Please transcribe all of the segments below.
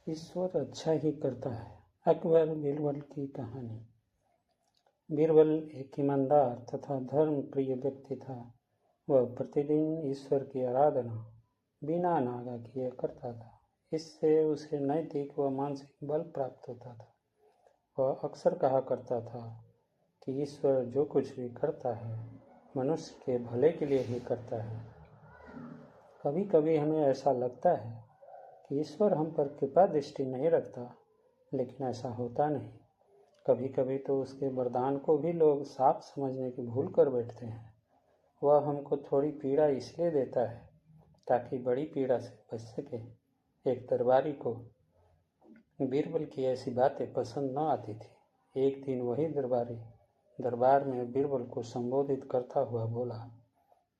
ईश्वर अच्छा ही करता है। अकबर बीरबल की कहानी। बीरबल एक ईमानदार तथा धर्म प्रिय व्यक्ति था। वह प्रतिदिन ईश्वर की आराधना बिना नागा किए करता था। इससे उसे नैतिक व मानसिक बल प्राप्त होता था। वह अक्सर कहा करता था कि ईश्वर जो कुछ भी करता है मनुष्य के भले के लिए ही करता है। कभी कभी हमें ऐसा लगता है कि ईश्वर हम पर कृपा दृष्टि नहीं रखता, लेकिन ऐसा होता नहीं। कभी कभी तो उसके वरदान को भी लोग साफ समझने की भूल कर बैठते हैं। वह हमको थोड़ी पीड़ा इसलिए देता है ताकि बड़ी पीड़ा से बच सके। एक दरबारी को बीरबल की ऐसी बातें पसंद न आती थी। एक दिन वही दरबारी दरबार में बीरबल को संबोधित करता हुआ बोला,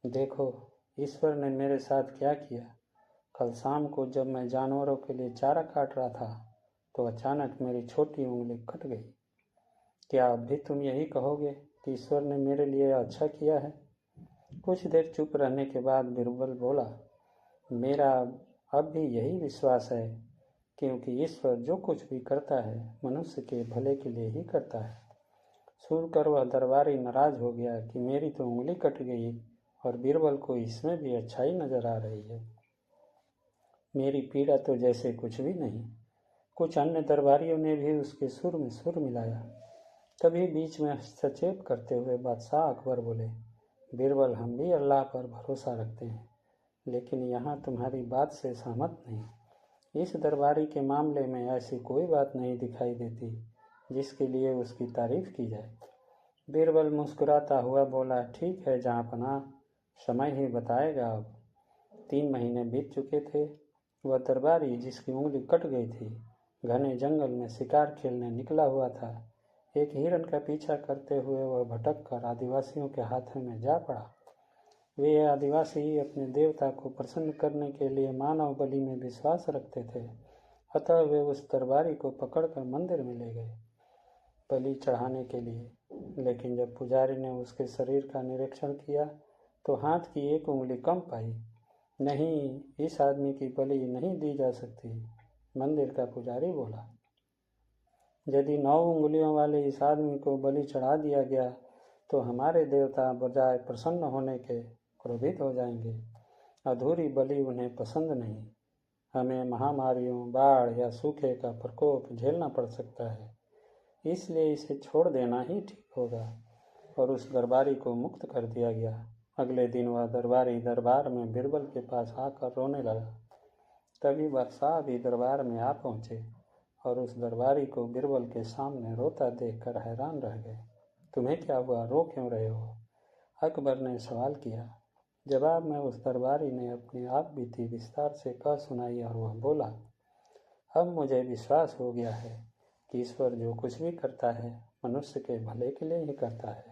देखो ईश्वर ने मेरे साथ क्या किया। कल शाम को जब मैं जानवरों के लिए चारा काट रहा था तो अचानक मेरी छोटी उंगली कट गई। क्या अब भी तुम यही कहोगे कि ईश्वर ने मेरे लिए अच्छा किया है? कुछ देर चुप रहने के बाद बीरबल बोला, मेरा अब भी यही विश्वास है, क्योंकि ईश्वर जो कुछ भी करता है मनुष्य के भले के लिए ही करता है। सुनकर वह दरबारी नाराज हो गया कि मेरी तो उंगली कट गई और बीरबल को इसमें भी अच्छाई नजर आ रही है। मेरी पीड़ा तो जैसे कुछ भी नहीं। कुछ अन्य दरबारियों ने भी उसके सुर में सुर मिलाया। तभी बीच में हस्तक्षेप करते हुए बादशाह अकबर बोले, बीरबल हम भी अल्लाह पर भरोसा रखते हैं, लेकिन यहाँ तुम्हारी बात से सहमत नहीं। इस दरबारी के मामले में ऐसी कोई बात नहीं दिखाई देती जिसके लिए उसकी तारीफ की जाए। बीरबल मुस्कुराता हुआ बोला, ठीक है जहाँपनाह, समय ही बताएगा। अब 3 महीने बीत चुके थे। वह दरबारी जिसकी उंगली कट गई थी घने जंगल में शिकार खेलने निकला हुआ था। एक हिरण का पीछा करते हुए वह भटक कर आदिवासियों के हाथों में जा पड़ा। वे आदिवासी अपने देवता को प्रसन्न करने के लिए मानव बलि में विश्वास रखते थे, अतः वे उस दरबारी को पकड़कर मंदिर में ले गए बलि चढ़ाने के लिए। लेकिन जब पुजारी ने उसके शरीर का निरीक्षण किया तो हाथ की एक उंगली कम पाई। नहीं, इस आदमी की बलि नहीं दी जा सकती, मंदिर का पुजारी बोला। यदि 9 उंगलियों वाले इस आदमी को बलि चढ़ा दिया गया तो हमारे देवता बजाय प्रसन्न होने के क्रोधित हो जाएंगे। अधूरी बलि उन्हें पसंद नहीं। हमें महामारियों, बाढ़ या सूखे का प्रकोप झेलना पड़ सकता है, इसलिए इसे छोड़ देना ही ठीक होगा। और उस दरबारी को मुक्त कर दिया गया। अगले दिन वह दरबारी दरबार में बीरबल के पास आकर रोने लगा। तभी बादशाह भी दरबार में आ पहुंचे और उस दरबारी को बीरबल के सामने रोता देखकर हैरान रह गए। तुम्हें क्या हुआ, रो क्यों रहे हो? अकबर ने सवाल किया। जवाब में उस दरबारी ने अपनी आप बीती विस्तार से कह सुनाई और वह बोला, अब मुझे विश्वास हो गया है कि ईश्वर जो कुछ भी करता है मनुष्य के भले के लिए ही करता है।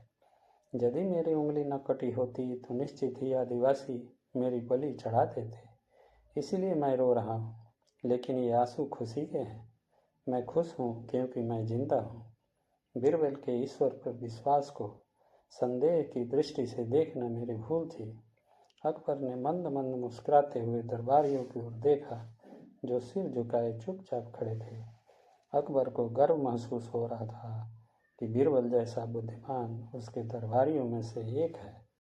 यदि मेरी उंगली न कटी होती तो निश्चित ही आदिवासी मेरी बलि चढ़ा देते। इसीलिए मैं रो रहा हूँ, लेकिन ये आंसू खुशी के हैं। मैं खुश हूँ क्योंकि मैं जिंदा हूँ। बीरबल के ईश्वर पर विश्वास को संदेह की दृष्टि से देखना मेरी भूल थी। अकबर ने मंद मंद मुस्कुराते हुए दरबारियों की ओर देखा जो सिर झुकाए चुपचाप खड़े थे। अकबर को गर्व महसूस हो रहा था कि बीरबल जैसा बुद्धिमान उसके दरबारियों में से एक है।